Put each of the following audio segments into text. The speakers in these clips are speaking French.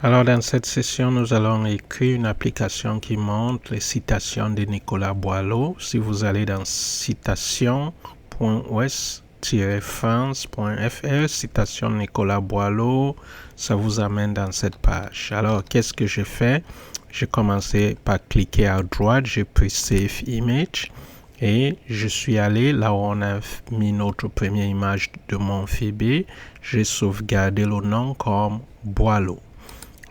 Alors, dans cette session, nous allons écrire une application qui montre les citations de Nicolas Boileau. Si vous allez dans citation.ouest-france.fr, citation de Nicolas Boileau, ça vous amène dans cette page. Alors, qu'est-ce que j'ai fait? J'ai commencé par cliquer à droite, j'ai pris Save Image et je suis allé là où on a mis notre première image de mon Phoebe. J'ai sauvegardé le nom comme Boileau.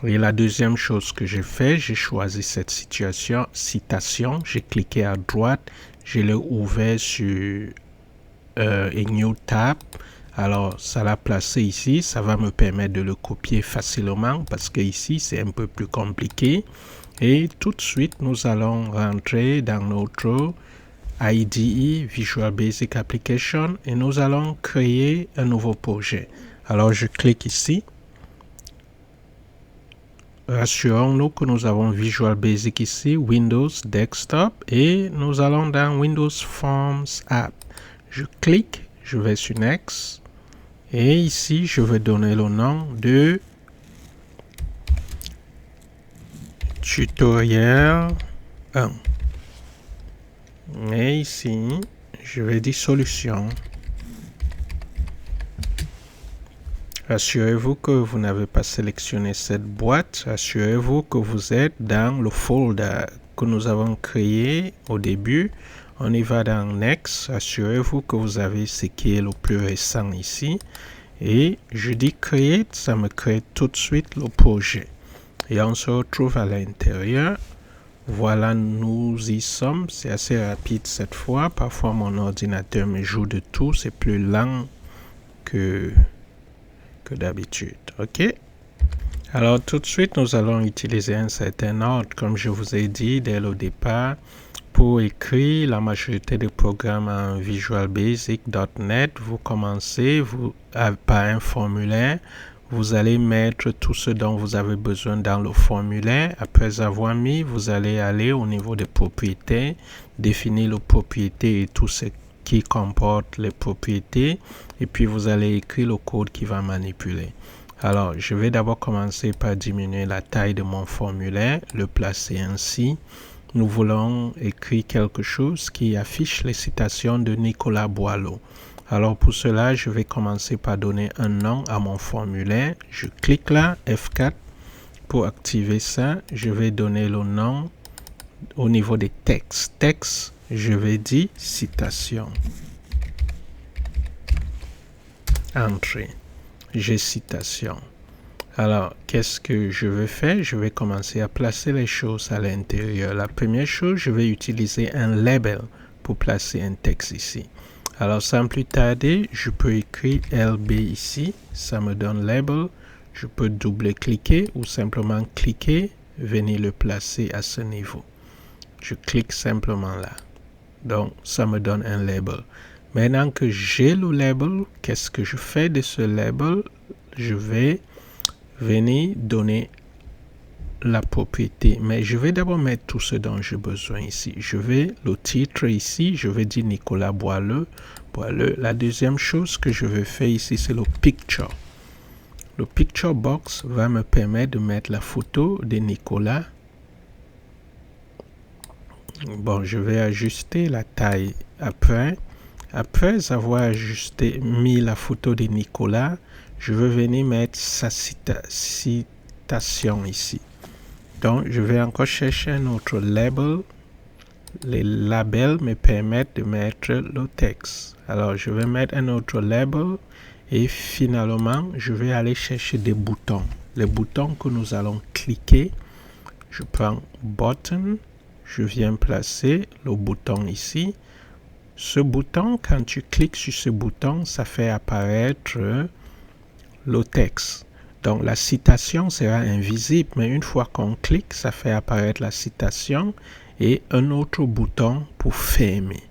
Et la deuxième chose que j'ai fait, j'ai choisi cette citation, j'ai cliqué à droite, je l'ai ouvert sur a New Tab. Alors, ça l'a placé ici, ça va me permettre de le copier facilement parce que ici, c'est un peu plus compliqué. Et tout de suite, nous allons rentrer dans notre IDE, Visual Basic Application, et nous allons créer un nouveau projet. Alors, je clique ici. Rassurons-nous que nous avons Visual Basic ici, Windows Desktop, et nous allons dans Windows Forms App. Je clique, je vais sur Next, et ici, je vais donner le nom de Tutoriel 1. Et ici, je vais dire Solution. Assurez-vous que vous n'avez pas sélectionné cette boîte. Assurez-vous que vous êtes dans le folder que nous avons créé au début. On y va dans Next. Assurez-vous que vous avez ce qui est le plus récent ici. Et je dis Create, ça me crée tout de suite le projet. Et on se retrouve à l'intérieur. Voilà, nous y sommes. C'est assez rapide cette fois. Parfois, mon ordinateur me joue de tout. C'est plus lent que d'habitude. OK? Alors, tout de suite, nous allons utiliser un certain ordre, comme je vous ai dit dès le départ, pour écrire la majorité des programmes en Visual Basic.net. Vous commencez par un formulaire. Vous allez mettre tout ce dont vous avez besoin dans le formulaire. Après avoir mis, vous allez aller au niveau des propriétés, définir les propriétés et tout ce qui comporte les propriétés, et puis vous allez écrire le code qui va manipuler. Alors, je vais d'abord commencer par diminuer la taille de mon formulaire, le placer ainsi. Nous voulons écrire quelque chose qui affiche les citations de Nicolas Boileau. Alors, pour cela, je vais commencer par donner un nom à mon formulaire. Je clique là, F4, pour activer ça. Je vais donner le nom au niveau des textes. Texte, je vais dire citation. Entrée. J'ai citation. Alors, qu'est-ce que je vais faire? Je vais commencer à placer les choses à l'intérieur. La première chose, je vais utiliser un label pour placer un texte ici. Alors, sans plus tarder, je peux écrire LB ici. Ça me donne label. Je peux double-cliquer ou simplement cliquer, venir le placer à ce niveau. Je clique simplement là. Donc, ça me donne un label. Maintenant que j'ai le label, qu'est-ce que je fais de ce label? Je vais venir donner la propriété. Mais je vais d'abord mettre tout ce dont j'ai besoin ici. Je vais le titre ici. Je vais dire Nicolas Boileau. La deuxième chose que je vais faire ici, c'est le picture. Le picture box va me permettre de mettre la photo de Nicolas. Bon, je vais ajuster la taille après. Après avoir mis la photo de Nicolas, je vais venir mettre sa citation ici. Donc, je vais encore chercher un autre label. Les labels me permettent de mettre le texte. Alors, je vais mettre un autre label et finalement, je vais aller chercher des boutons. Les boutons que nous allons cliquer. Je prends Button. Je viens placer le bouton ici. Ce bouton, quand tu cliques sur ce bouton, ça fait apparaître le texte. Donc, la citation sera invisible, mais une fois qu'on clique, ça fait apparaître la citation et un autre bouton pour fermer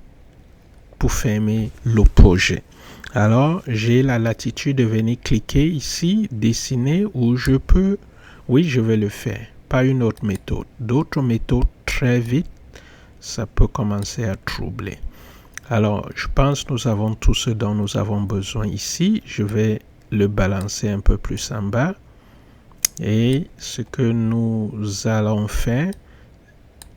le projet. Alors, j'ai la latitude de venir cliquer ici, dessiner, où je peux, oui, je vais le faire, pas une autre méthode. D'autres méthodes, très vite, ça peut commencer à troubler. Alors, je pense que nous avons tout ce dont nous avons besoin ici. Je vais le balancer un peu plus en bas. Et ce que nous allons faire,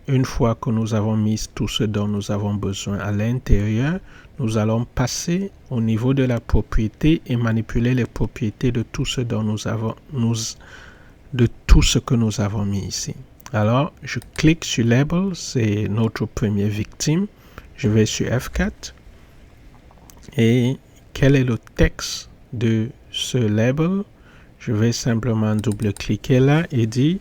une fois que nous avons mis tout ce dont nous avons besoin à l'intérieur, nous allons passer au niveau de la propriété et manipuler les propriétés de tout ce dont de tout ce que nous avons mis ici. Alors, je clique sur Label, c'est notre première victime. Je vais sur F4. Et quel est le texte de ce label? Je vais simplement double-cliquer là et dire,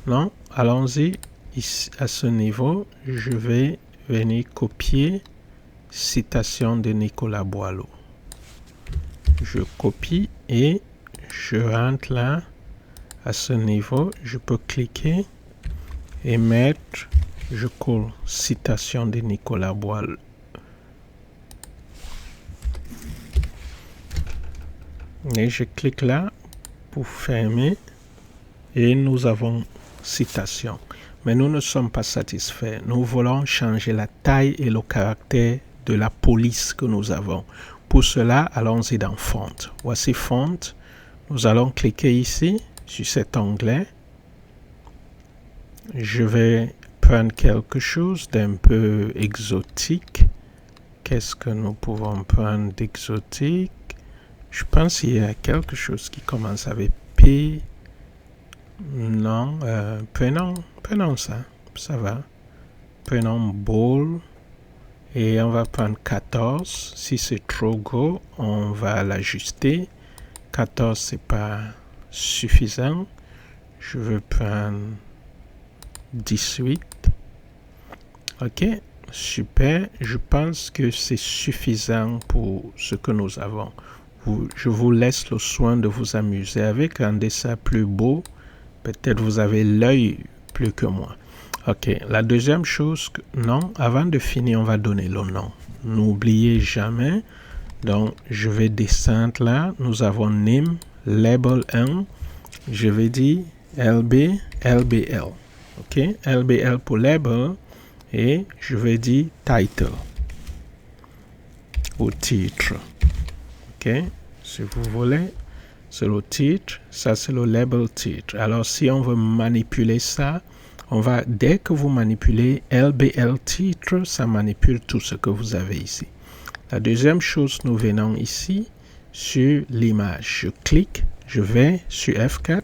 non, allons-y, ici, à ce niveau, je vais venir copier citation de Nicolas Boileau. Je copie et je rentre là, à ce niveau, je peux cliquer et mettre, je colle citation de Nicolas Boileau. Et je clique là pour fermer et nous avons citation. Mais nous ne sommes pas satisfaits. Nous voulons changer la taille et le caractère de la police que nous avons. Pour cela, allons-y dans Font. Voici Font. Nous allons cliquer ici sur cet onglet. Je vais prendre quelque chose d'un peu exotique. Qu'est-ce que nous pouvons prendre d'exotique? Je pense qu'il y a quelque chose qui commence avec P. Non, prenons ça va. Prenons Ball et on va prendre 14. Si c'est trop gros, on va l'ajuster. 14, c'est pas suffisant. Je veux prendre 18. Ok, super. Je pense que c'est suffisant pour ce que nous avons. Je vous laisse le soin de vous amuser avec, rendez ça plus beau. Peut-être vous avez l'œil plus que moi. Ok, la deuxième chose, non, avant de finir, on va donner le nom. N'oubliez jamais. Donc, je vais descendre là. Nous avons name, label 1. Je vais dire LB, LBL. Ok, LBL pour label. Et je vais dire title. Au titre. Ok, si vous voulez, c'est le titre, ça c'est le label titre. Alors si on veut manipuler ça, on va, dès que vous manipulez LBL titre, ça manipule tout ce que vous avez ici. La deuxième chose, nous venons ici sur l'image. Je clique, je vais sur F4,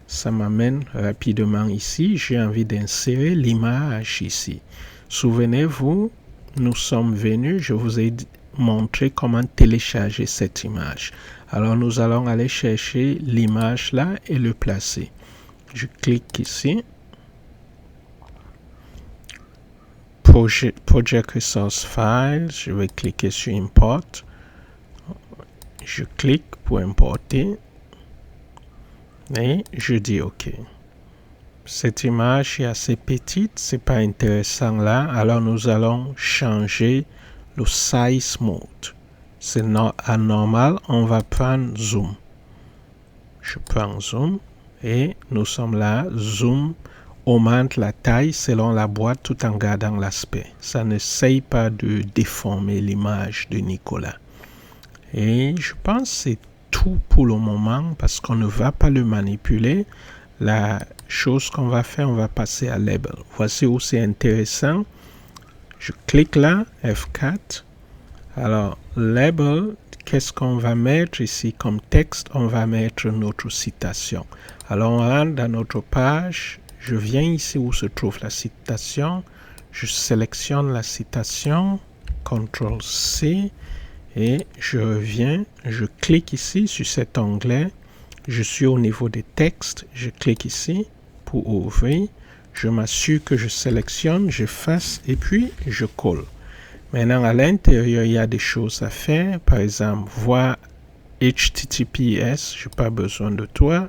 ça m'amène rapidement ici. J'ai envie d'insérer l'image ici. Souvenez-vous, nous sommes venus, je vous ai montrer comment télécharger cette image. Alors nous allons aller chercher l'image là et le placer. Je clique ici. Project Resource Files. Je vais cliquer sur Import. Je clique pour importer. Et je dis OK. Cette image est assez petite, c'est pas intéressant là. Alors nous allons changer le size mode. C'est anormal, on va prendre zoom. Je prends zoom et nous sommes là. Zoom augmente la taille selon la boîte tout en gardant l'aspect. Ça n'essaye pas de déformer l'image de Nicolas. Et je pense que c'est tout pour le moment parce qu'on ne va pas le manipuler. La chose qu'on va faire, on va passer à label. Voici où c'est intéressant. Je clique là, F4. Alors, label, qu'est-ce qu'on va mettre ici comme texte? On va mettre notre citation. Alors, on rentre dans notre page. Je viens ici où se trouve la citation. Je sélectionne la citation. CTRL-C. Et je reviens. Je clique ici sur cet onglet. Je suis au niveau des textes. Je clique ici pour ouvrir. Je m'assure que je sélectionne, j'efface et puis je colle. Maintenant, à l'intérieur, il y a des choses à faire. Par exemple, voir HTTPS, je n'ai pas besoin de toi.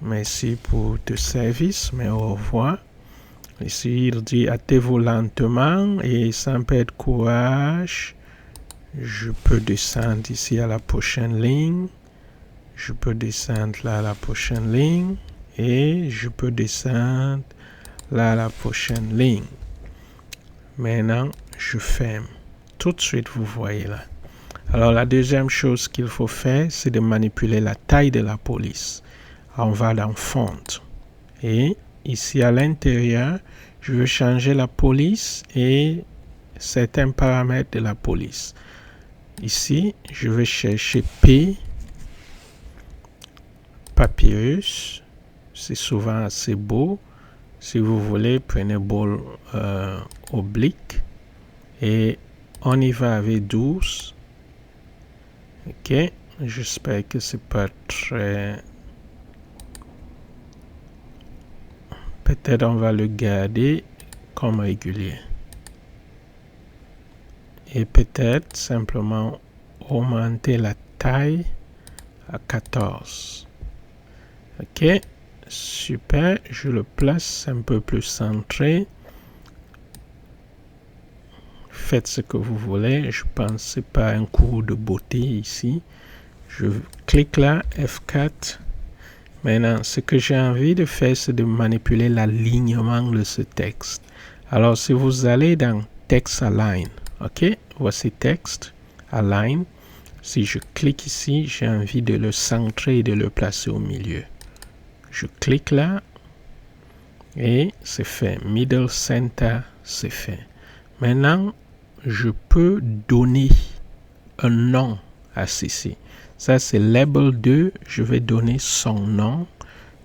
Merci pour tes services, mais au revoir. Ici, il dit hâtez-vous lentement et sans perdre courage. Je peux descendre ici à la prochaine ligne. Je peux descendre là à la prochaine ligne. Et je peux descendre là à la prochaine ligne. Maintenant, je ferme. Tout de suite, vous voyez là. Alors, la deuxième chose qu'il faut faire, c'est de manipuler la taille de la police. on va dans Font. Et ici à l'intérieur, je veux changer la police et certains paramètres de la police. Ici, je vais chercher P, Papyrus. C'est souvent assez beau. Si vous voulez, prenez bol oblique. Et on y va avec 12. Ok. J'espère que c'est pas très... Peut-être on va le garder comme régulier. Et peut-être simplement augmenter la taille à 14. Ok, super, je le place un peu plus centré. Faites ce que vous voulez, je pense que ce n'est pas un coup de beauté ici. Je clique là, F4. Maintenant, ce que j'ai envie de faire, c'est de manipuler l'alignement de ce texte. Alors, si vous allez dans Text Align, ok, voici Text Align. Si je clique ici, j'ai envie de le centrer et de le placer au milieu. Je clique là et c'est fait. Middle Center, c'est fait. Maintenant, je peux donner un nom à ceci. Ça, c'est Label 2. Je vais donner son nom,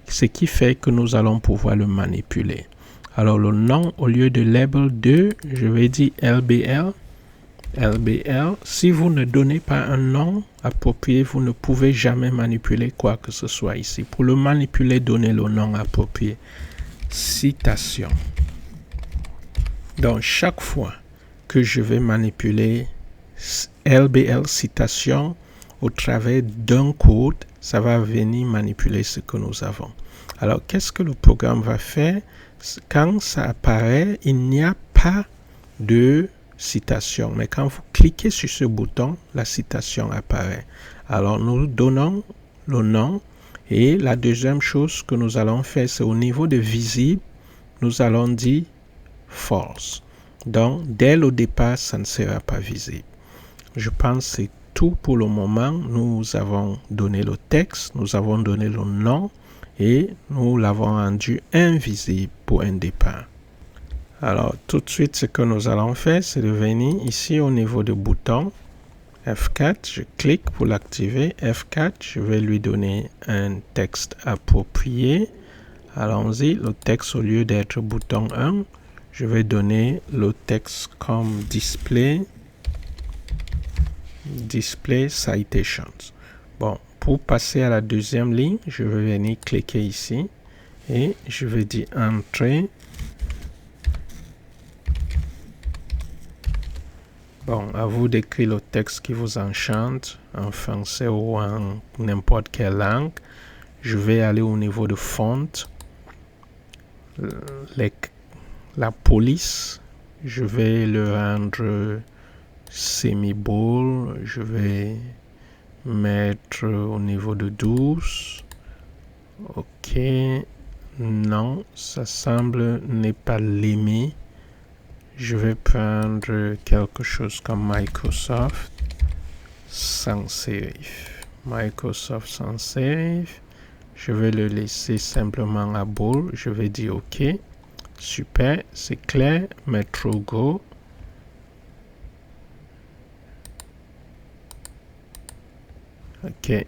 ce qui fait que nous allons pouvoir le manipuler. Alors, le nom, au lieu de Label 2, je vais dire LBL. LBL. Si vous ne donnez pas un nom approprié, vous ne pouvez jamais manipuler quoi que ce soit ici. Pour le manipuler, donnez le nom approprié. Citation. Donc, chaque fois que je vais manipuler LBL citation au travers d'un code, ça va venir manipuler ce que nous avons. Alors, qu'est-ce que le programme va faire? Quand ça apparaît, il n'y a pas de citation. Mais quand vous cliquez sur ce bouton, la citation apparaît. Alors, nous donnons le nom. Et la deuxième chose que nous allons faire, c'est au niveau de visible, nous allons dire false. Donc, dès le départ, ça ne sera pas visible. Je pense que c'est tout pour le moment. Nous avons donné le texte, nous avons donné le nom et nous l'avons rendu invisible pour un départ. Alors, tout de suite, ce que nous allons faire, c'est de venir ici au niveau du bouton F4. Je clique pour l'activer. F4, je vais lui donner un texte approprié. Allons-y. Le texte, au lieu d'être bouton 1, je vais donner le texte comme display citations. Bon, pour passer à la deuxième ligne, je vais venir cliquer ici et je vais dire entrée. Bon, à vous d'écrire le texte qui vous enchante en français ou en n'importe quelle langue. Je vais aller au niveau de font. La police, je vais le rendre semi-bold. Je vais mettre au niveau de 12. Ok. Non, ça semble ne pas l'aimer. Je vais prendre quelque chose comme Microsoft sans serif. Microsoft sans serif. Je vais le laisser simplement à bold. Je vais dire OK. Super, c'est clair, mais trop gros. OK.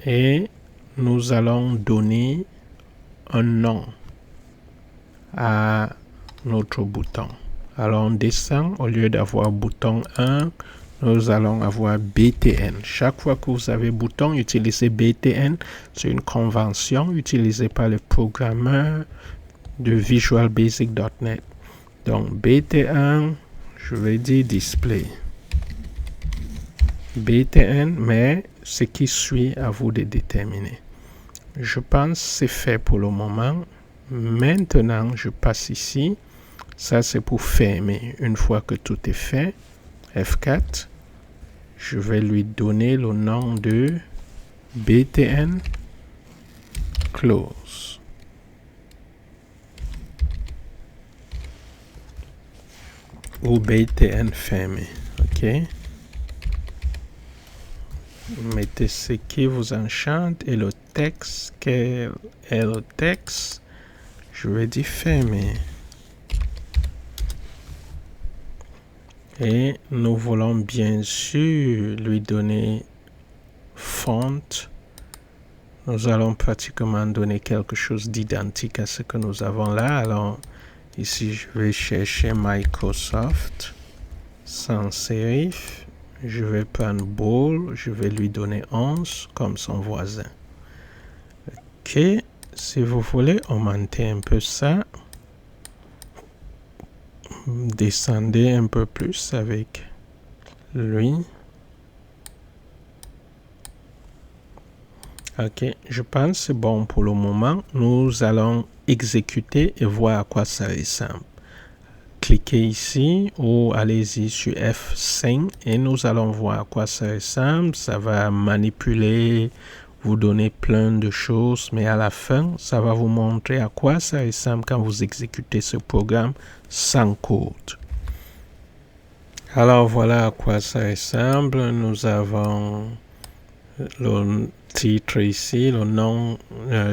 Et nous allons donner un nom à notre bouton. Alors on descend, au lieu d'avoir bouton 1, nous allons avoir BTN. Chaque fois que vous avez bouton, utilisez BTN. C'est une convention utilisée par les programmeurs de Visual Basic.net. Donc BT1, je vais dire display. BTN, mais ce qui suit, à vous de déterminer. Je pense que c'est fait pour le moment. Maintenant, je passe ici. Ça, c'est pour fermer. Une fois que tout est fait, F4, je vais lui donner le nom de BTN Close. Ou BTN fermé. OK. mettez ce qui vous enchante et le texte, quel est le texte? Je vais dire fermer. Et nous voulons bien sûr lui donner font. Nous allons pratiquement donner quelque chose d'identique à ce que nous avons là. Alors ici je vais chercher Microsoft sans serif. Je vais prendre bold, je vais lui donner 11 comme son voisin. Ok, si vous voulez augmenter un peu ça, descendez un peu plus avec lui. Ok, je pense que c'est bon pour le moment. Nous allons exécuter et voir à quoi ça ressemble. Cliquez ici ou allez-y sur F5 et nous allons voir à quoi ça ressemble. Ça va manipuler, vous donner plein de choses, mais à la fin, ça va vous montrer à quoi ça ressemble quand vous exécutez ce programme sans code. Alors voilà à quoi ça ressemble. Nous avons le titre ici, le nom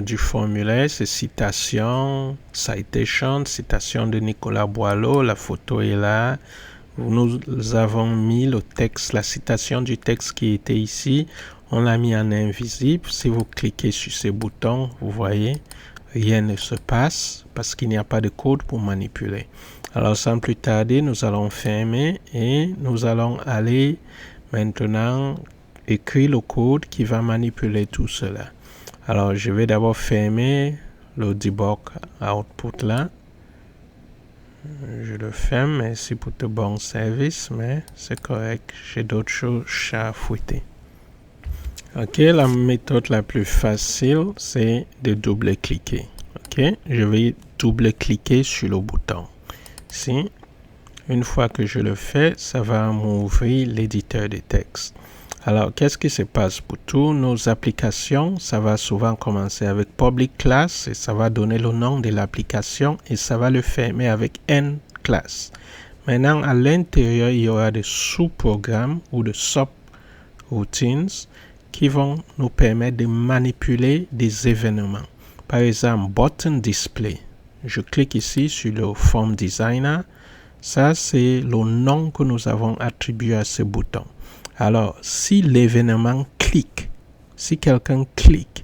du formulaire, c'est citation, citation de Nicolas Boileau, la photo est là. Nous avons mis le texte, la citation du texte qui était ici, on l'a mis en invisible. Si vous cliquez sur ce bouton, vous voyez, rien ne se passe parce qu'il n'y a pas de code pour manipuler. Alors sans plus tarder, nous allons fermer et nous allons aller maintenant écrire le code qui va manipuler tout cela. Alors je vais d'abord fermer le debug output là. Je le ferme, merci pour ton bon service, mais c'est correct, j'ai d'autres choses à fouetter. Ok, la méthode la plus facile, c'est de double-cliquer. Ok, je vais double-cliquer sur le bouton. Ici, une fois que je le fais, ça va m'ouvrir l'éditeur de texte. Alors, qu'est-ce qui se passe pour toutes nos applications? Ça va souvent commencer avec public class et ça va donner le nom de l'application et ça va le fermer avec end class. Maintenant, à l'intérieur, il y aura des sous-programmes ou de sub-routines qui vont nous permettre de manipuler des événements. Par exemple, button display. Je clique ici sur le form designer. Ça, c'est le nom que nous avons attribué à ce bouton. Alors, si l'événement clique, si quelqu'un clique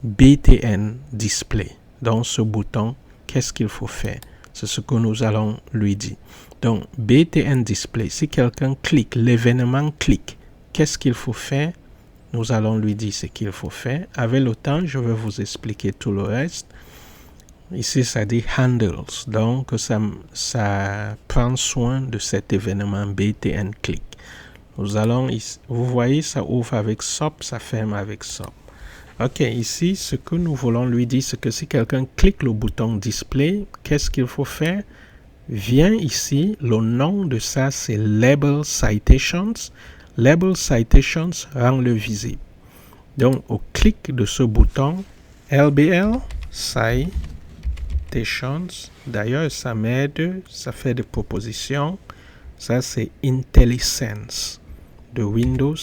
BTN display dans ce bouton, qu'est-ce qu'il faut faire? C'est ce que nous allons lui dire. Donc, BTN display, si quelqu'un clique, l'événement clique, qu'est-ce qu'il faut faire? Nous allons lui dire ce qu'il faut faire. Avec le temps, je vais vous expliquer tout le reste. Ici, ça dit handles. Donc, ça prend soin de cet événement BTN click. Nous allons, vous voyez, ça ouvre avec SOP, ça ferme avec SOP. Ok, ici, ce que nous voulons lui dire, c'est que si quelqu'un clique le bouton display, qu'est-ce qu'il faut faire? Viens ici, le nom de ça, c'est Label Citations. Label Citations rend le visible. Donc, au clic de ce bouton, LBL, Citations, d'ailleurs, ça m'aide, ça fait des propositions. Ça, c'est IntelliSense de Windows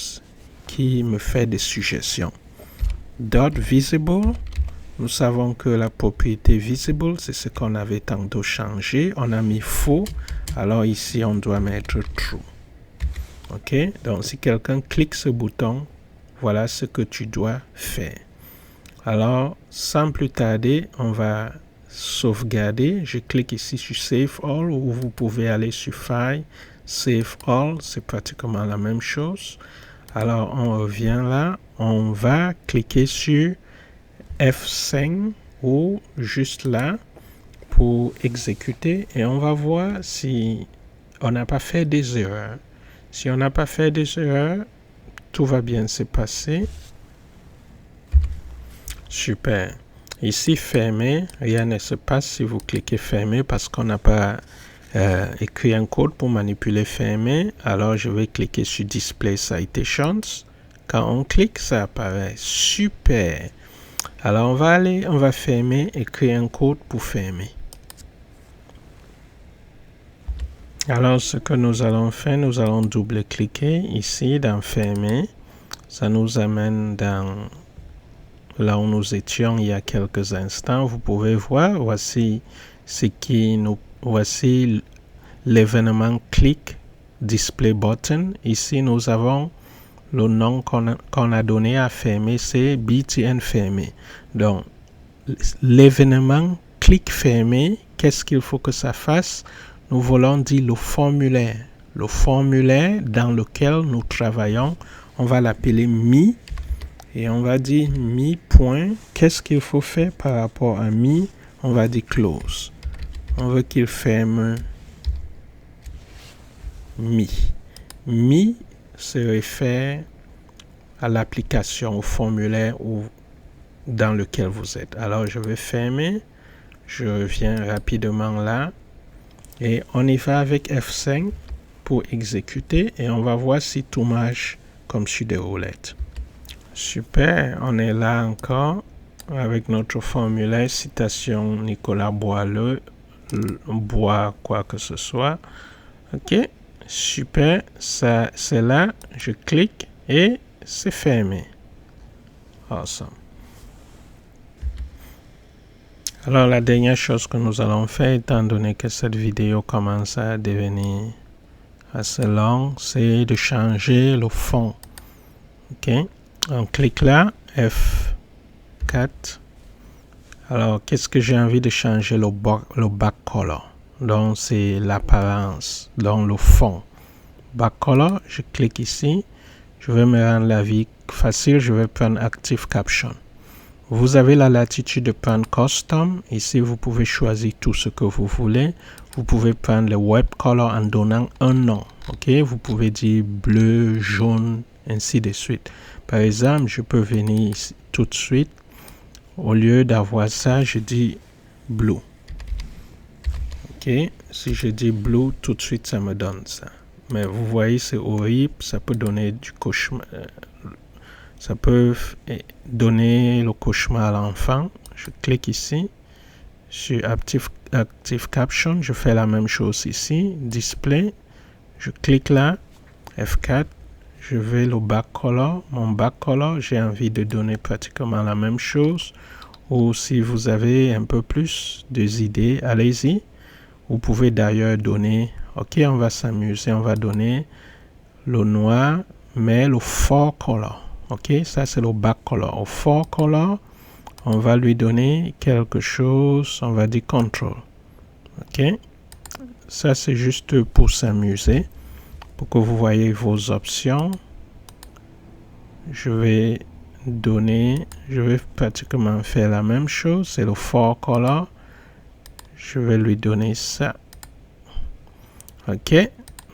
qui me fait des suggestions. Dot visible, nous savons que la propriété visible, c'est ce qu'on avait tantôt changé. On a mis faux, alors ici, on doit mettre true. Ok, donc si quelqu'un clique ce bouton, voilà ce que tu dois faire. Alors, sans plus tarder, on va sauvegarder. Je clique ici sur Save All ou vous pouvez aller sur File, Save All, c'est pratiquement la même chose. Alors, on revient là, on va cliquer sur F5 ou juste là pour exécuter et on va voir si on n'a pas fait des erreurs. Si on n'a pas fait des erreurs, tout va bien se passer. Super. Ici, fermer, rien ne se passe si vous cliquez fermer parce qu'on n'a pas écrit un code pour manipuler fermer. Alors, je vais cliquer sur Display Citations. Quand on clique, ça apparaît. Super. Alors, on va fermer et créer un code pour fermer. Alors, ce que nous allons faire, nous allons double-cliquer ici dans fermer. Ça nous amène dans là où nous étions il y a quelques instants. Vous pouvez voir, voici voici l'événement click display button. Ici, nous avons le nom qu'on a donné à fermer, c'est BTN fermé. Donc, l'événement clic fermé, qu'est-ce qu'il faut que ça fasse? Nous voulons dire le formulaire. Le formulaire dans lequel nous travaillons, on va l'appeler mi. Et on va dire mi point. Qu'est-ce qu'il faut faire par rapport à mi? On va dire close. On veut qu'il ferme mi. Mi se réfère à l'application, au formulaire dans lequel vous êtes. Alors, je vais fermer. Je reviens rapidement là. Et on y va avec F5 pour exécuter. Et on va voir si tout marche comme sur des roulettes. Super, on est là encore avec notre formulaire citation Nicolas Boileau, bois quoi que ce soit. Ok, super, ça c'est là, je clique et c'est fermé. Awesome. Alors la dernière chose que nous allons faire, étant donné que cette vidéo commence à devenir assez longue, c'est de changer le fond. Ok. On clique là, F4. Alors, qu'est-ce que j'ai envie de changer? Le back color. Donc, c'est l'apparence, donc le fond. Back color, je clique ici. Je vais me rendre la vie facile. Je vais prendre Active Caption. Vous avez la latitude de prendre Custom. Ici, vous pouvez choisir tout ce que vous voulez. Vous pouvez prendre le Web Color en donnant un nom. Ok, vous pouvez dire bleu, jaune, ainsi de suite. Par exemple, je peux venir ici tout de suite. Au lieu d'avoir ça, je dis blue. Ok, si je dis blue, tout de suite, ça me donne ça. Mais vous voyez, c'est horrible. Ça peut donner du cauchemar. Ça peut donner le cauchemar à l'enfant. Je clique ici. Sur Active Caption, je fais la même chose ici. Display. Je clique là. F4. Je vais le back color. Mon back color, j'ai envie de donner pratiquement la même chose. Ou si vous avez un peu plus d'idées, allez-y. Vous pouvez d'ailleurs donner, ok, on va s'amuser, on va donner le noir, mais le faux color. Ok, ça c'est le back color. Au faux color, on va lui donner quelque chose, on va dire control. Ok, ça c'est juste pour s'amuser. Pour que vous voyez vos options, je vais pratiquement faire la même chose, c'est le faux color. Je vais lui donner ça. Ok,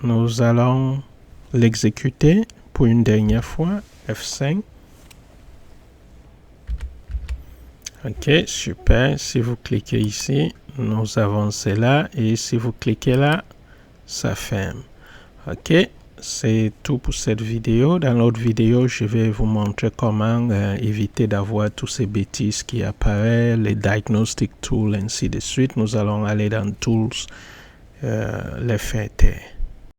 nous allons l'exécuter pour une dernière fois, F5. Ok, super, si vous cliquez ici, nous avancons là, et si vous cliquez là, ça ferme. Ok, c'est tout pour cette vidéo. Dans l'autre vidéo, je vais vous montrer comment éviter d'avoir tous ces bêtises qui apparaissent, les diagnostic tools, ainsi de suite. Nous allons aller dans Tools, les faire taire.